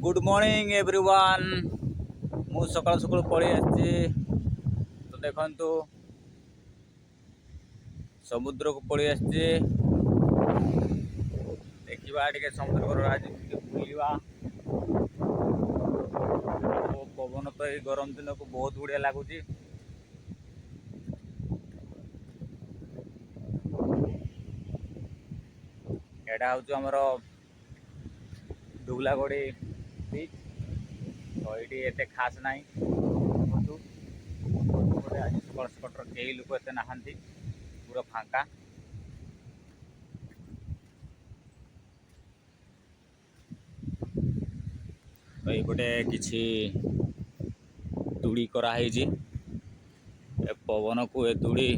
Good morning everyone. मु सकाल सकाल पड़े आसी तो देखु समुद्र को पड़े आसी देखा टे समुद्र आज बुलवा पवन तो ये गरम दिन को बहुत बढ़िया लगुच। एटा हूँ आमर दुगलागड़ी बीच तो ये एत खास ना आज सकाल सकाल कई लोक एत नहांती पूरा फांका। तो ये किसी तुड़ी कराई पवन को ए तुड़ी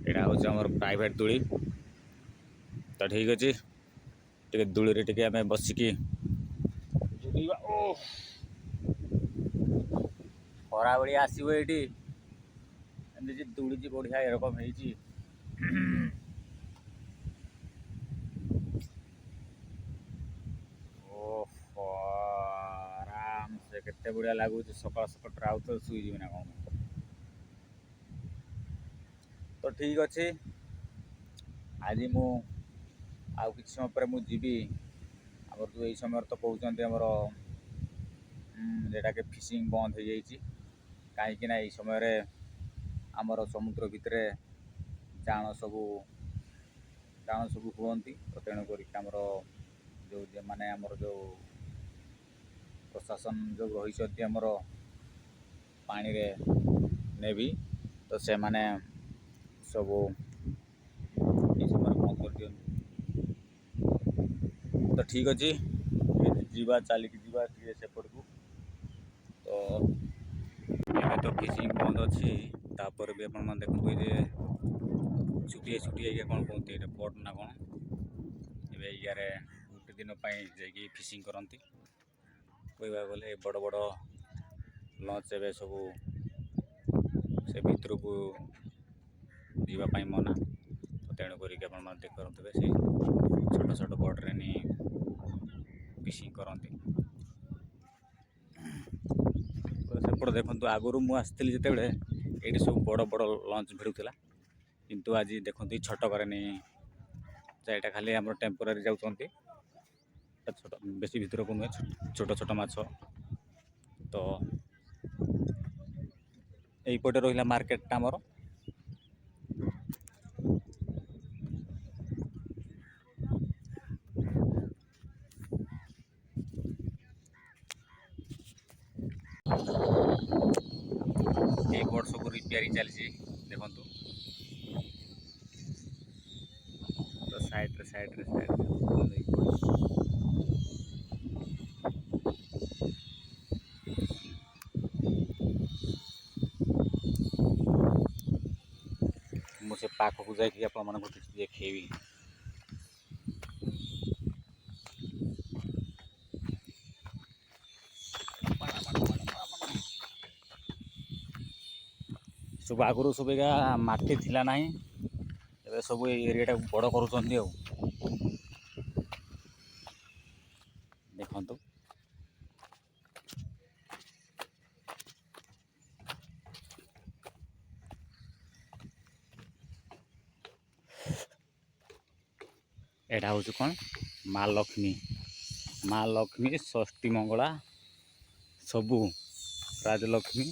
यहाँ हूँ आम प्राइवेट तुड़ी। तो ठीक अच्छे टे दूली टे आम बसिकी खरा बेली आसो ये दूड़ी बढ़िया एरकम आराम से केते बढ़िया लगुच सकाल सकाल आउ तो शुईजी ना कौन। तो ठीक अच्छे आज मु आउ कि समय पर मुझी आमर जो यही समय तो कहते आमर जेटा के फिशिंग बंद हो जाइए कहीं ना समय आमर समुद्र भितर जान सब हुंती। तो तेणुक आमर जो माने आमर जो प्रशासन जो रही आमर पानी रे नेवी तो से माने सब बंद कर दियन। तो ठीक अच्छे जीवा चलिकी जीवा सेपट को। तो ये तो फिशिंग बंद अच्छी तापर भी आप देखते ये छुटिया छुटिया कौन कहते हैं पट ना कौन ये यार गोटे दिन जा फिशिंग करती कहवा गले बड़ बड़ लंच ए सब से भितर को जावाई मना। तो तेणुक देखते से छोट छोट बोट्रे नहीं फिशिंग करती। तो सेपट देखो आगुरी मुझे जो ये सब बड़ बड़ लंच भिड़ूला किंतु आज देखते छटक नहीं यहाँ खाली आम टेम्पोरारी जाऊँगी छोट बेसी भितर को नुहे छोट छोट माछ। तो यहीपटे रहा मार्केटा आमर ये बोट सब रिपेयरिंग चलती देखु। तो साइड मुझे पाखक जाकि आप देखेबी। सब आगुरी सब माटी थिला नहीं ए सब एरिया बड़ कर देखु। एटा हूँ कौन माँ लक्ष्मी षष्ठी मंगला सबू राजलक्ष्मी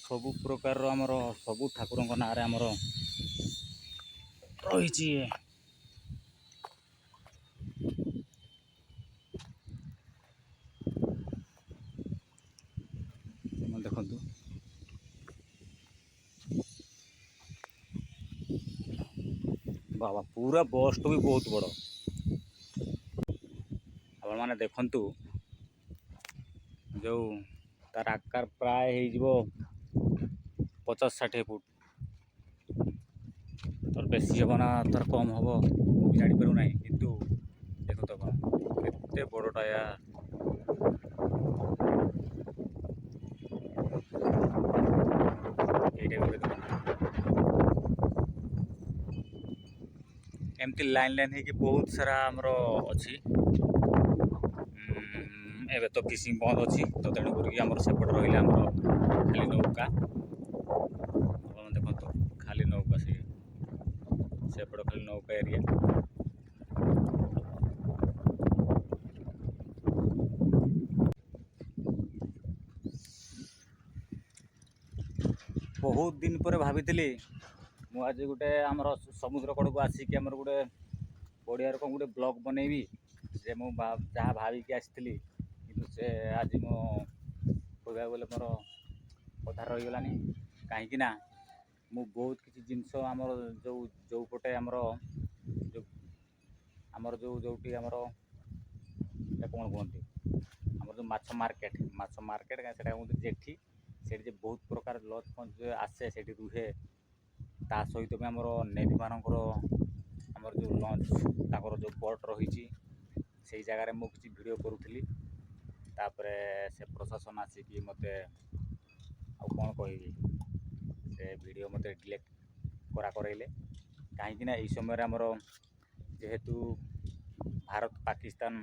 सबू प्रकार आमर सबू ठाकुर ना आमर रही। देखु बाबा पूरा बस तो भी बहुत बड़ आप मैंने देखु जो तार आकार प्राय हो 50-60 फुट तर बेसी हम ना तर कम हम जापर ना कितु देखो तो कौन बड़टा यार ये एमती लाइन लाइन है कि बहुत सारा आमर अच्छी एवं तो फिशिंग बंद अच्छी तो तेणुक आम सेपट रहा आमर खाली नौका देखो खाली नौका सेपट खाली नौका एरिया बहुत दिन पर भाभी मुझे गोटे आमर समुद्र कड़ को आसिक आमर गोटे पड़िया कौन गोटे ब्लॉग बनैबी जे मु जहाँ भाविकी आसी कि से आज मो कहवा गले मोर कथा रहीगलानी कहीं मु बहुत किसी जिनस आमर जो जो पटे आमर जो आमर जो जोटी आमर कौन कहते आमर जो माछ मार्केट से जेठी से बहुत प्रकार लज फंज आसे से रुहे ता सहित भी आमर नेवी मानकर आमर जो लंच ताकर जो बोट रही से जगार मु किसी वीडियो करूली तापरे से प्रशासन आसिक मत कौन कह से वीडियो मत डिलीट करा करइले कहीं यही समय आमर जेहेतु भारत पाकिस्तान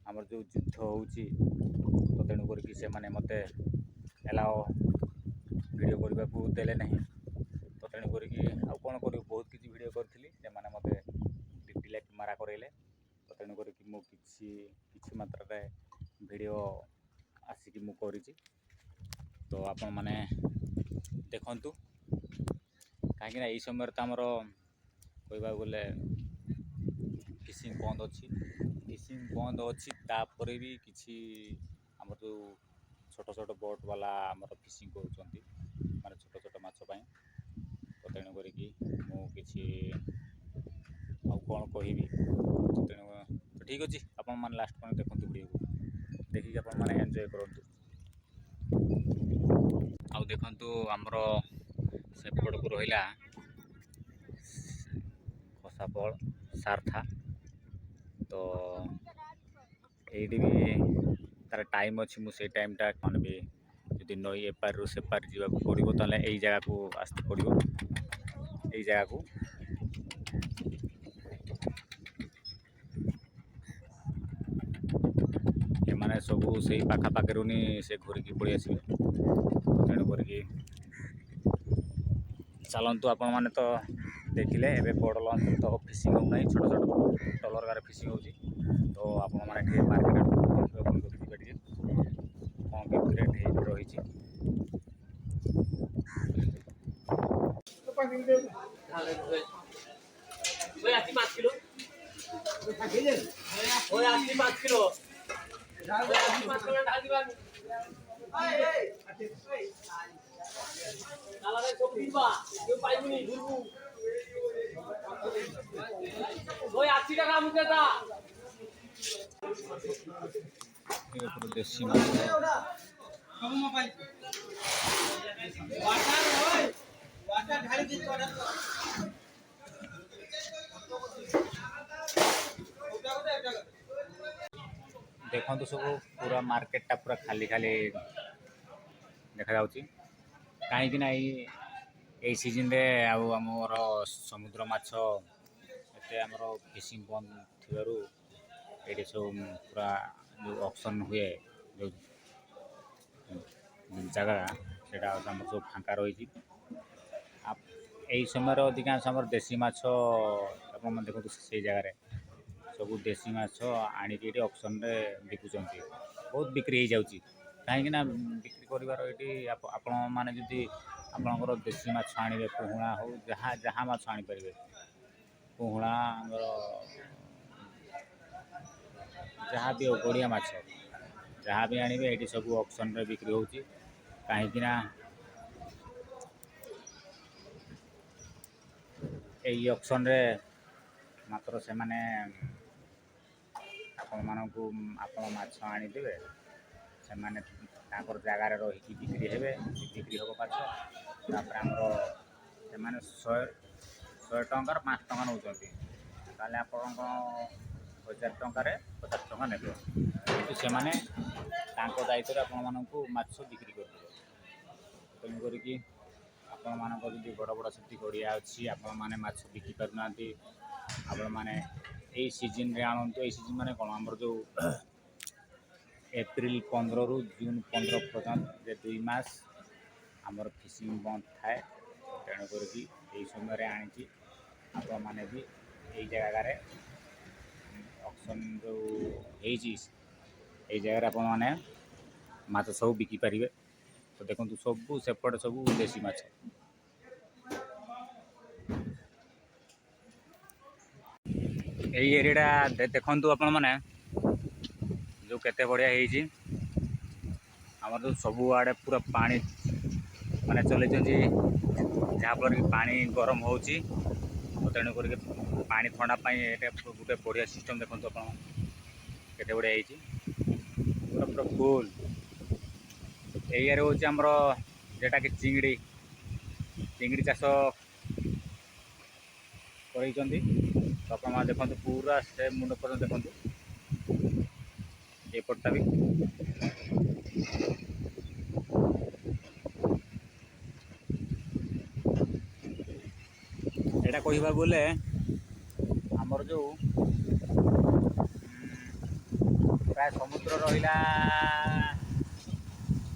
आमर जो युद्ध होउची तो तेणुक से मैंने मत एलाओ वीडियो करने को देले नहीं तो तेणुक कौन कर बहुत किसी वीडियो करी से मैंने मत डिलीट मारा करइले तो तेणुक मुझे मात्रा वीडियो आसिक मु करिछि तो आपण मैंने देखंतु कहीं यही समय तो आमर कहवा गले फिशिंग बंद अच्छी तापर भी किसी आमर जो छोट छोट बोट वाला आमर फिशिंग कर माने छोट छोट माछपाई तो तेणुक मुझे कौन कह तेणु तो ठीक अच्छे आपण मैंने लास्ट पॉइंट देखते वीडियो को देखिए आपण मैंने एंजॉय करूँ आउ देखु आमर सेपट को रहा खसापल सारथा तो ये भी तार टाइम अच्छी मुझे टाइमटा मान भी जो नई एपार रू सेपार जावाक पड़ो ताले यही जगह को आसते पड़ो यही जगह को एमाने सबू से पाखापाखि रू से घूरिकी पड़े आसवे तेणुक चलतु आपण मैंने तो देखिले एवं बड़ लंच तो फिशिंग होना छोट छोट टलर गारे फिशिंग हो तो आपण मैंने मार्केट देखिए कौन केमती रेट रही देसी माछ देखो तो सब पूरा मार्केटा पूरा खाली खाली देखा कहीं यही सीजन रे आमर समुद्र माछ एते आमर फिशिंग बंद थी ये सब पूरा जो ऑक्शन हुए जो जगह से सब फाँका रही यही समय अधिकांश आम देसी माछ देखो से जगार सब देसी माछ आणिक ऑक्शन रे बिकुंट बहुत बिक्री हो जाऊँगी कहीं बिक्री कर आपण मैंने जदि आपणकर देसी माछ आने पोहुणा हो जहाँ जहाँ माछ आनीपर पोहुणा जहाँ भी हो गड़िया माछ जहाँ भी आने ये सब ऑक्शन रे बिक्री होची कहीं यही ऑक्शन रे मात्र से माने आपण मानकु आपण माछ आनीदेवे से माने ताकर जगार रही बिक्री हेबे बिक्री हम माछ तापर आमर से माने 100 टंकार 5 टंका नौचंती ताले आपण 1000 टंकार 50 टंका नेबे किंतु से माने तांको दायित्व आपण मानकु माछ बिक्री करबे तेणु करिकी आपण मानक जदि बड़ बड़ सेठी गड़िया अच्छी आपण माने माछ बिकी पारु नांती ଆପଣମାନେ ଏଇ ସିଜନ୍ରେ ଆଣନ୍ତୁ। ଏଇ ସିଜନ୍ ମାନେ କ'ଣ ଆମର ଯେଉଁ ଏପ୍ରିଲ 15ରୁ ଜୁନ୍ 15 ପର୍ଯ୍ୟନ୍ତ ଯେ 2 ମାସ ଆମର ଫିସିଂ ବନ୍ଦ ଥାଏ। ତେଣୁ କରିକି ଏଇ ସମୟରେ ଆଣିକି ଆପଣମାନେ ବି ଏଇ ଜାଗାରେ ଅକ୍ସନ୍ ଯେଉଁ ହେଇଛି ଏଇ ଜାଗାରେ ଆପଣମାନେ ମାଛ ସବୁ ବିକିପାରିବେ। ତ ଦେଖନ୍ତୁ ସବୁ ସେପଟେ ସବୁ ଦେଶୀ ମାଛ। ଏଇ ଏରିଆଟା ଦେଖନ୍ତୁ ଆପଣମାନେ ଯେଉଁ କେତେ ବଢ଼ିଆ ହେଇଛି। ଆମର ତ ସବୁଆଡ଼େ ପୁରା ପାଣି ମାନେ ଚଲେଇଛନ୍ତି, ଯାହାଫଳରେ କି ପାଣି ଗରମ ହେଉଛି। ତ ତେଣୁ କରିକି ପାଣି ଥଣ୍ଡା ପାଇଁ ଏଇଟା ଗୋଟେ ବଢ଼ିଆ ସିଷ୍ଟମ୍। ଦେଖନ୍ତୁ ଆପଣ କେତେ ବଢ଼ିଆ ହେଇଛି, ପୁରା ପୁରା ଫୁଲ୍। ଏରିଆରେ ହେଉଛି ଆମର ଯେଉଁଟାକି ଚିଙ୍ଗିଡ଼ି ଚାଷ କରିଛନ୍ତି। ତ ଆପଣମାନେ ଦେଖନ୍ତୁ ପୁରା ସେ ମୁଣ୍ଡ ପର୍ଯ୍ୟନ୍ତ ଦେଖନ୍ତୁ ଏପଟଟା ବି। ଏଇଟା କହିବାକୁ ଗଲେ ଆମର ଯେଉଁ ପ୍ରାୟ ସମୁଦ୍ର ରହିଲା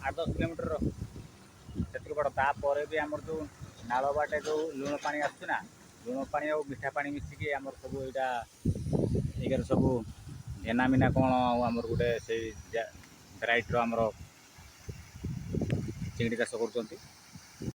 8-10 କିଲୋମିଟର, ସେତିକି ବଡ଼। ତାପରେ ବି ଆମର ଯେଉଁ ନାଳ ବାଟେ ଯେଉଁ ଲୁଣ ପାଣି ଆସୁଛି ନା, ଲୁଣ ପାଣି ଆଉ ମିଠା ପାଣି ମିଶିକି ଆମର ସବୁ ଏଇଗାର ସବୁ ଭେନାମିନା କ'ଣ ଆଉ ଆମର ଗୋଟେ ସେଇ ଭେରାଇଟିର ଆମର ଚିଙ୍ଗିଡ଼ି ଚାଷ କରୁଛନ୍ତି।